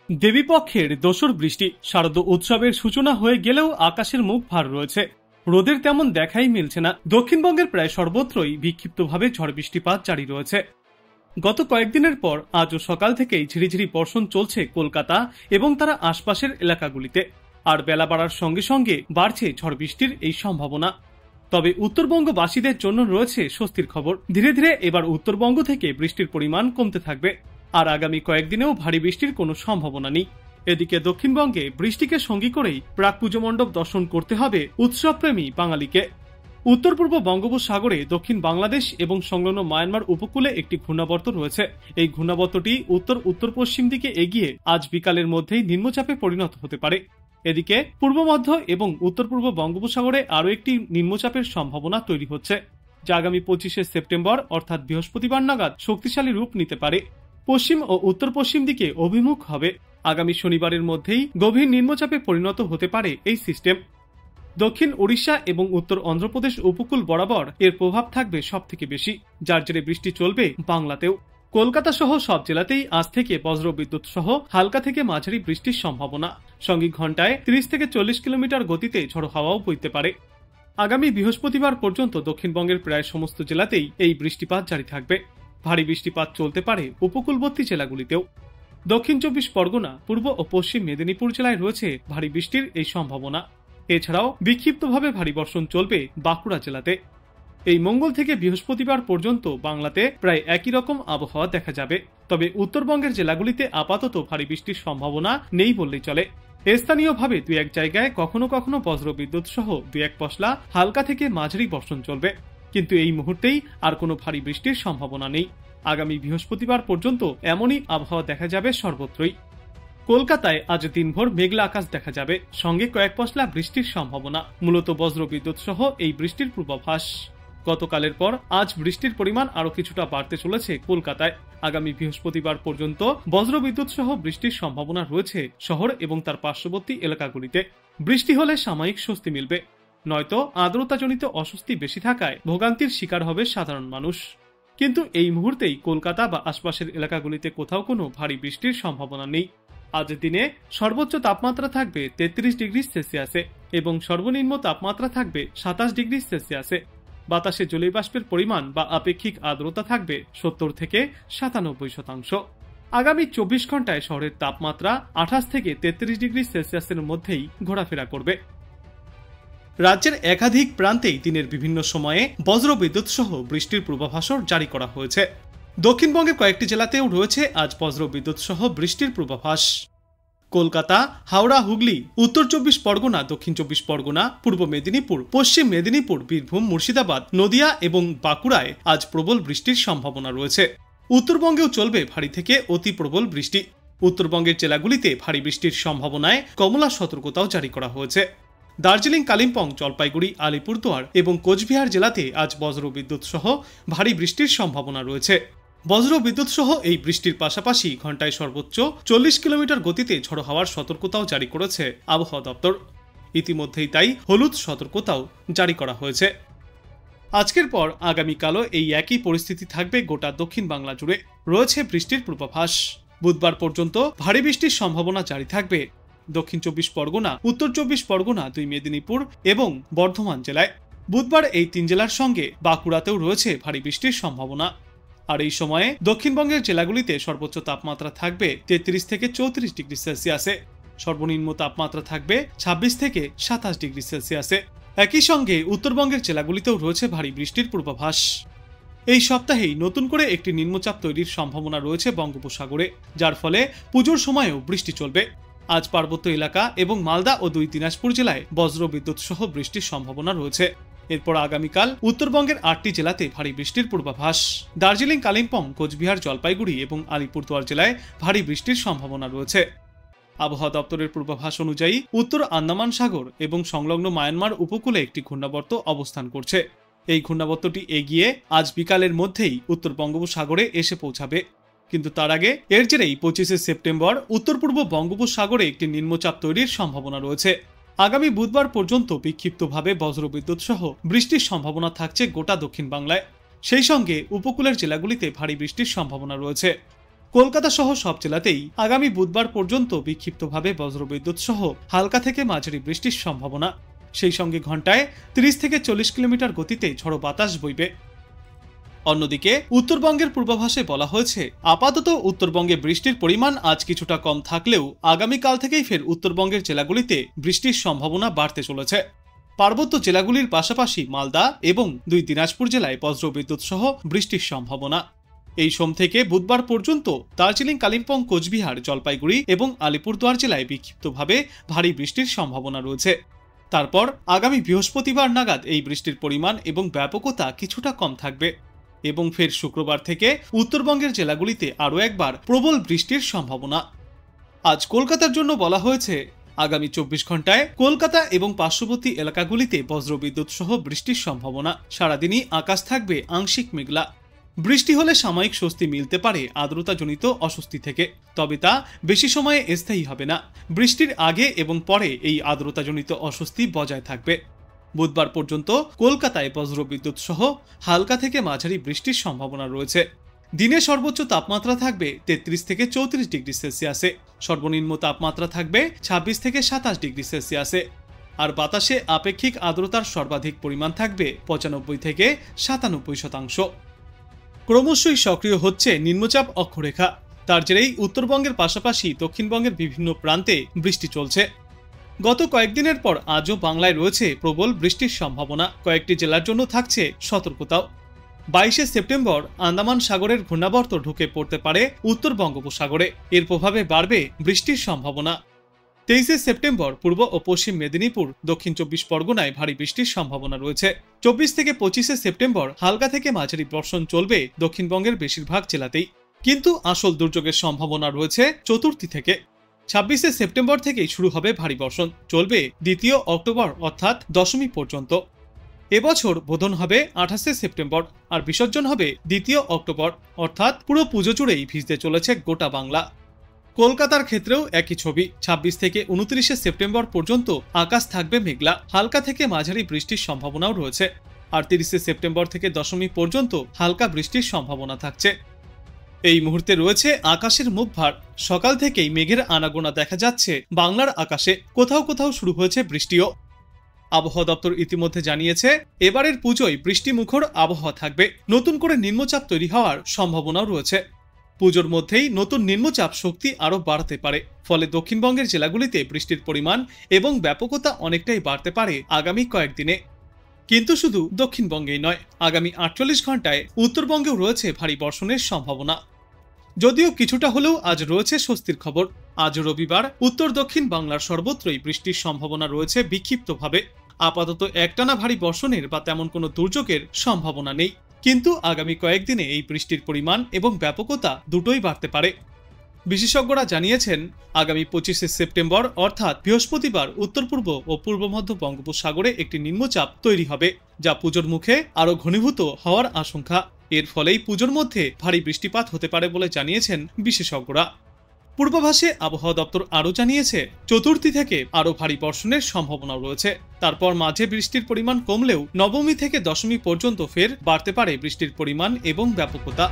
দেবীপক্ষের দোসর বৃষ্টি শারদ উৎসবের সূচনা হয়ে গেলেও আকাশের মুখ ভার রয়েছে। রোদের তেমন দেখাই মিলছে না। দক্ষিণবঙ্গের প্রায় সর্বত্রই বিক্ষিপ্তভাবে ঝড় বৃষ্টিপাত জারি রয়েছে। গত কয়েকদিনের পর আজও সকাল থেকেই ঝিরিঝিরি বর্ষণ চলছে কলকাতা এবং তার আশপাশের এলাকাগুলিতে। আর বেলা বাড়ার সঙ্গে সঙ্গে বাড়ছে ঝড় বৃষ্টির এই সম্ভাবনা। তবে উত্তরবঙ্গবাসীদের জন্য রয়েছে স্বস্তির খবর। ধীরে ধীরে এবার উত্তরবঙ্গ থেকে বৃষ্টির পরিমাণ কমতে থাকবে, আর আগামী কয়েকদিনেও ভারী বৃষ্টির কোনো সম্ভাবনা নেই। এদিকে দক্ষিণবঙ্গে বৃষ্টিকে সঙ্গী করেই প্রাক পুজো মণ্ডপ দর্শন করতে হবে উৎসবপ্রেমী বাঙালিকে। উত্তর পূর্ব বঙ্গোপসাগরে দক্ষিণ বাংলাদেশ এবং সংলগ্ন মায়ানমার উপকূলে একটি ঘূর্ণাবর্ত রয়েছে। এই ঘূর্ণাবর্তটি উত্তর উত্তর পশ্চিম দিকে এগিয়ে আজ বিকালের মধ্যেই নিম্নচাপে পরিণত হতে পারে। এদিকে পূর্ব মধ্য এবং উত্তর পূর্ব বঙ্গোপসাগরে আরও একটি নিম্নচাপের সম্ভাবনা তৈরি হচ্ছে, যা আগামী 25শে সেপ্টেম্বর অর্থাৎ বৃহস্পতিবার নাগাদ শক্তিশালী রূপ নিতে পারে। পশ্চিম ও উত্তর পশ্চিম দিকে অভিমুখ হবে। আগামী শনিবারের মধ্যেই গভীর নিম্নচাপে পরিণত হতে পারে এই সিস্টেম। দক্ষিণ ওড়িশা এবং উত্তর অন্ধ্রপ্রদেশ উপকূল বরাবর এর প্রভাব থাকবে সবথেকে বেশি, যার জেরে বৃষ্টি চলবে বাংলাতেও। কলকাতা সহ সব জেলাতেই আজ থেকে বজ্রবিদ্যুৎ সহ হালকা থেকে মাঝারি বৃষ্টির সম্ভাবনা। সঙ্গে ঘন্টায় 30 থেকে 40 কিলোমিটার গতিতে ঝড়ো হাওয়াও বইতে পারে। আগামী বৃহস্পতিবার পর্যন্ত দক্ষিণবঙ্গের প্রায় সমস্ত জেলাতেই এই বৃষ্টিপাত জারি থাকবে। ভারী বৃষ্টিপাত চলতে পারে উপকূলবর্তী জেলাগুলিতেও। দক্ষিণ 24 পরগনা, পূর্ব ও পশ্চিম মেদিনীপুর জেলায় রয়েছে ভারী বৃষ্টির এই সম্ভাবনা। এছাড়াও বিক্ষিপ্তভাবে ভারী বর্ষণ চলবে বাঁকুড়া জেলাতে। এই মঙ্গল থেকে বৃহস্পতিবার পর্যন্ত বাংলাতে প্রায় একই রকম আবহাওয়া দেখা যাবে। তবে উত্তরবঙ্গের জেলাগুলিতে আপাতত ভারী বৃষ্টির সম্ভাবনা নেই বললেই চলে। স্থানীয়ভাবে দুই এক জায়গায় কখনো কখনো বজ্রবিদ্যুৎ সহ দুই এক পশলা হালকা থেকে মাঝারি বর্ষণ চলবে, কিন্তু এই মুহূর্তেই আর কোনো ভারী বৃষ্টির সম্ভাবনা নেই। আগামী বৃহস্পতিবার পর্যন্ত এমনই আবহাওয়া দেখা যাবে সর্বত্রই। কলকাতায় আজ দিনভর মেঘলা আকাশ দেখা যাবে, সঙ্গে কয়েক পশলা বৃষ্টির সম্ভাবনা। মূলত বজ্রবিদ্যুৎ সহ এই বৃষ্টির পূর্বাভাস। গতকালের পর আজ বৃষ্টির পরিমাণ আরো কিছুটা বাড়তে চলেছে কলকাতায়। আগামী বৃহস্পতিবার পর্যন্ত বজ্রবিদ্যুৎ সহ বৃষ্টির সম্ভাবনা রয়েছে শহর এবং তার পার্শ্ববর্তী এলাকাগুলিতে। বৃষ্টি হলে সাময়িক স্বস্তি মিলবে, নয়তো আর্দ্রতাজনিত অস্বস্তি বেশি থাকায় ভোগান্তির শিকার হবে সাধারণ মানুষ। কিন্তু এই মুহূর্তেই কলকাতা বা আশপাশের এলাকাগুলিতে কোথাও কোনো ভারী বৃষ্টির সম্ভাবনা নেই। আজ দিনে সর্বোচ্চ তাপমাত্রা থাকবে 33 ডিগ্রি সেলসিয়াসে এবং সর্বনিম্ন তাপমাত্রা থাকবে 27 ডিগ্রি সেলসিয়াসে। বাতাসে জলীয়বাষ্পের পরিমাণ বা আপেক্ষিক আর্দ্রতা থাকবে 70 থেকে 97%। আগামী 24 ঘন্টায় শহরের তাপমাত্রা 28 থেকে 33 ডিগ্রি সেলসিয়াসের মধ্যেই ঘোরাফেরা করবে। রাজ্যের একাধিক প্রান্তেই দিনের বিভিন্ন সময়ে বজ্রবিদ্যুৎ সহ বৃষ্টির পূর্বাভাসও জারি করা হয়েছে। দক্ষিণবঙ্গের কয়েকটি জেলাতেও রয়েছে আজ বজ্রবিদ্যুৎ সহ বৃষ্টির পূর্বাভাস। কলকাতা, হাওড়া, হুগলি, উত্তর 24 পরগনা, দক্ষিণ 24 পরগনা, পূর্ব মেদিনীপুর, পশ্চিম মেদিনীপুর, বীরভূম, মুর্শিদাবাদ, নদিয়া এবং বাঁকুড়ায় আজ প্রবল বৃষ্টির সম্ভাবনা রয়েছে। উত্তরবঙ্গেও চলবে ভারী থেকে অতি প্রবল বৃষ্টি। উত্তরবঙ্গের জেলাগুলিতে ভারী বৃষ্টির সম্ভাবনায় কমলা সতর্কতাও জারি করা হয়েছে। দার্জিলিং, কালিম্পং, জলপাইগুড়ি, আলিপুরদুয়ার এবং কোচবিহার জেলাতে আজ বজ্রবিদ্যুৎ সহ ভারী বৃষ্টির সম্ভাবনা রয়েছে। বজ্রবিদ্যুৎ সহ এই বৃষ্টির পাশাপাশি ঘন্টায় সর্বোচ্চ 40 কিলোমিটার গতিতে ঝড়ো হাওয়ার সতর্কতাও জারি করেছে আবহাওয়া দপ্তর। ইতিমধ্যেই তাই হলুদ সতর্কতাও জারি করা হয়েছে। আজকের পর আগামীকালও এই একই পরিস্থিতি থাকবে গোটা দক্ষিণ বাংলা জুড়ে। রয়েছে বৃষ্টির পূর্বাভাস। বুধবার পর্যন্ত ভারী বৃষ্টির সম্ভাবনা জারি থাকবে দক্ষিণ 24 পরগনা, উত্তর 24 পরগনা, 2 মেদিনীপুর এবং বর্ধমান জেলায়। বুধবার এই 3 জেলার সঙ্গে বাঁকুড়াতেও রয়েছে ভারী বৃষ্টির সম্ভাবনা। আর এই সময়ে দক্ষিণবঙ্গের জেলাগুলিতে সর্বোচ্চ তাপমাত্রা থাকবে 33 থেকে 34 ডিগ্রি সেলসিয়াসে। সর্বনিম্ন তাপমাত্রা থাকবে 26 থেকে 27 ডিগ্রি সেলসিয়াসে। একই সঙ্গে উত্তরবঙ্গের জেলাগুলিতেও রয়েছে ভারী বৃষ্টির পূর্বাভাস। এই সপ্তাহেই নতুন করে একটি নিম্নচাপ তৈরির সম্ভাবনা রয়েছে বঙ্গোপসাগরে, যার ফলে পুজোর সময়েও বৃষ্টি চলবে। আজ পার্বত্য এলাকা এবং মালদা ও 2 দিনাজপুর জেলায় বজ্রবিদ্যুৎ সহ বৃষ্টির সম্ভাবনা রয়েছে। এরপর আগামীকাল উত্তরবঙ্গের 8টি জেলাতে ভারী বৃষ্টির পূর্বাভাস। দার্জিলিং, কালিম্পং, কোচবিহার, জলপাইগুড়ি এবং আলিপুরদুয়ার জেলায় ভারী বৃষ্টির সম্ভাবনা রয়েছে। আবহাওয়া দপ্তরের পূর্বাভাস অনুযায়ী উত্তর আন্দামান সাগর এবং সংলগ্ন মায়ানমার উপকূলে একটি ঘূর্ণাবর্ত অবস্থান করছে। এই ঘূর্ণাবর্তটি এগিয়ে আজ বিকালের মধ্যেই উত্তর বঙ্গোপসাগরে এসে পৌঁছাবে, কিন্তু তার আগে এর জেরেই 25শে সেপ্টেম্বর উত্তর পূর্ব বঙ্গোপসাগরে একটি নিম্নচাপ তৈরির সম্ভাবনা রয়েছে। আগামী বুধবার পর্যন্ত বিক্ষিপ্তভাবে বজ্রবিদ্যুৎ সহ বৃষ্টির সম্ভাবনা থাকছে গোটা দক্ষিণ বাংলায়। সেই সঙ্গে উপকূলের জেলাগুলিতে ভারী বৃষ্টির সম্ভাবনা রয়েছে। কলকাতা সহ সব জেলাতেই আগামী বুধবার পর্যন্ত বিক্ষিপ্তভাবে বজ্রবিদ্যুৎ সহ হালকা থেকে মাঝারি বৃষ্টির সম্ভাবনা। সেই সঙ্গে ঘন্টায় 30 থেকে 40 কিলোমিটার গতিতে ঝড়ো বাতাস বইবে। অন্যদিকে উত্তরবঙ্গের পূর্বাভাসে বলা হয়েছে, আপাতত উত্তরবঙ্গে বৃষ্টির পরিমাণ আজ কিছুটা কম থাকলেও আগামীকাল থেকেই ফের উত্তরবঙ্গের জেলাগুলিতে বৃষ্টির সম্ভাবনা বাড়তে চলেছে। পার্বত্য জেলাগুলির পাশাপাশি মালদা এবং 2 দিনাজপুর জেলায় বজ্রবিদ্যুৎ সহ বৃষ্টির সম্ভাবনা। এই সোম থেকে বুধবার পর্যন্ত দার্জিলিং, কালিম্পং, কোচবিহার, জলপাইগুড়ি এবং আলিপুরদুয়ার জেলায় বিক্ষিপ্তভাবে ভারী বৃষ্টির সম্ভাবনা রয়েছে। তারপর আগামী বৃহস্পতিবার নাগাদ এই বৃষ্টির পরিমাণ এবং ব্যাপকতা কিছুটা কম থাকবে এবং ফের শুক্রবার থেকে উত্তরবঙ্গের জেলাগুলিতে আরও একবার প্রবল বৃষ্টির সম্ভাবনা। আজ কলকাতার জন্য বলা হয়েছে, আগামী 24 ঘন্টায় কলকাতা এবং পার্শ্ববর্তী এলাকাগুলিতে বজ্রবিদ্যুৎ সহ বৃষ্টির সম্ভাবনা। সারাদিনই আকাশ থাকবে আংশিক মেঘলা। বৃষ্টি হলে সাময়িক স্বস্তি মিলতে পারে আর্দ্রতাজনিত অস্বস্তি থেকে, তবে তা বেশি সময়ে স্থায়ী হবে না। বৃষ্টির আগে এবং পরে এই আর্দ্রতাজনিত অস্বস্তি বজায় থাকবে। বুধবার পর্যন্ত কলকাতায় বজ্রবিদ্যুৎ সহ হালকা থেকে মাঝারি বৃষ্টির সম্ভাবনা রয়েছে। দিনে সর্বোচ্চ তাপমাত্রা থাকবে 33 থেকে 34 ডিগ্রি সেলসিয়াসে, সর্বনিম্ন তাপমাত্রা থাকবে 26 থেকে 27 ডিগ্রি সেলসিয়াসে, আর বাতাসে আপেক্ষিক আর্দ্রতার সর্বাধিক পরিমাণ থাকবে 95 থেকে 97%। ক্রমশই সক্রিয় হচ্ছে নিম্নচাপ অক্ষরেখা। তার জেরেই উত্তরবঙ্গের পাশাপাশি দক্ষিণবঙ্গের বিভিন্ন প্রান্তে বৃষ্টি চলছে। গত কয়েকদিনের পর আজও বাংলায় রয়েছে প্রবল বৃষ্টির সম্ভাবনা। কয়েকটি জেলার জন্য থাকছে সতর্কতাও। 22শে সেপ্টেম্বর আন্দামান সাগরের ঘূর্ণাবর্ত ঢুকে পড়তে পারে উত্তর বঙ্গোপসাগরে। এর প্রভাবে বাড়বে বৃষ্টির সম্ভাবনা। 23শে সেপ্টেম্বর পূর্ব ও পশ্চিম মেদিনীপুর, দক্ষিণ 24 পরগনায় ভারী বৃষ্টির সম্ভাবনা রয়েছে। 24 থেকে 25শে সেপ্টেম্বর হালকা থেকে মাঝারি বর্ষণ চলবে দক্ষিণবঙ্গের বেশিরভাগ জেলাতেই, কিন্তু আসল দুর্যোগের সম্ভাবনা রয়েছে চতুর্থী থেকে। 26শে সেপ্টেম্বর থেকেই শুরু হবে ভারী বর্ষণ, চলবে 2 অক্টোবর অর্থাৎ দশমী পর্যন্ত। এবছর বোধন হবে 28শে সেপ্টেম্বর আর বিসর্জন হবে 2 অক্টোবর, অর্থাৎ পুরো পুজো জুড়েই ভিজতে চলেছে গোটা বাংলা। কলকাতার ক্ষেত্রেও একই ছবি। 26 থেকে 29শে সেপ্টেম্বর পর্যন্ত আকাশ থাকবে মেঘলা, হালকা থেকে মাঝারি বৃষ্টির সম্ভাবনাও রয়েছে। আর 30শে সেপ্টেম্বর থেকে দশমী পর্যন্ত হালকা বৃষ্টির সম্ভাবনা থাকছে। এই মুহূর্তে রয়েছে আকাশের মুখ ভার। সকাল থেকেই মেঘের আনাগোনা দেখা যাচ্ছে বাংলার আকাশে, কোথাও কোথাও শুরু হয়েছে বৃষ্টিও। আবহাওয়া দপ্তর ইতিমধ্যে জানিয়েছে, এবারের পুজোয় বৃষ্টিমুখর আবহাওয়া থাকবে। নতুন করে নিম্নচাপ তৈরি হওয়ার সম্ভাবনাও রয়েছে। পুজোর মধ্যেই নতুন নিম্নচাপ শক্তি আরও বাড়তে পারে, ফলে দক্ষিণবঙ্গের জেলাগুলিতে বৃষ্টির পরিমাণ এবং ব্যাপকতা অনেকটাই বাড়তে পারে আগামী কয়েকদিনে। কিন্তু শুধু দক্ষিণবঙ্গেই নয়, আগামী 48 ঘন্টায় উত্তরবঙ্গেও রয়েছে ভারী বর্ষণের সম্ভাবনা। যদিও কিছুটা হলেও আজ রয়েছে স্বস্তির খবর। আজ রবিবার উত্তর দক্ষিণ বাংলার সর্বত্রই বৃষ্টির সম্ভাবনা রয়েছে বিক্ষিপ্তভাবে। আপাতত একটানা ভারী বর্ষণের বা তেমন কোনো দুর্যোগের সম্ভাবনা নেই, কিন্তু আগামী কয়েকদিনে এই বৃষ্টির পরিমাণ এবং ব্যাপকতা দুটোই বাড়তে পারে। বিশেষজ্ঞরা জানিয়েছেন, আগামী 25শে সেপ্টেম্বর অর্থাৎ বৃহস্পতিবার উত্তর পূর্ব ও পূর্ব মধ্য বঙ্গোপসাগরে একটি নিম্নচাপ তৈরি হবে, যা পুজোর মুখে আরও ঘনীভূত হওয়ার আশঙ্কা। এর ফলেই পুজোর মধ্যে ভারী বৃষ্টিপাত হতে পারে বলে জানিয়েছেন বিশেষজ্ঞরা। পূর্বাভাসে আবহাওয়া দপ্তর আরও জানিয়েছে, চতুর্থী থেকে আরও ভারী বর্ষণের সম্ভাবনাও রয়েছে। তারপর মাঝে বৃষ্টির পরিমাণ কমলেও নবমী থেকে দশমী পর্যন্ত ফের বাড়তে পারে বৃষ্টির পরিমাণ এবং ব্যাপকতা।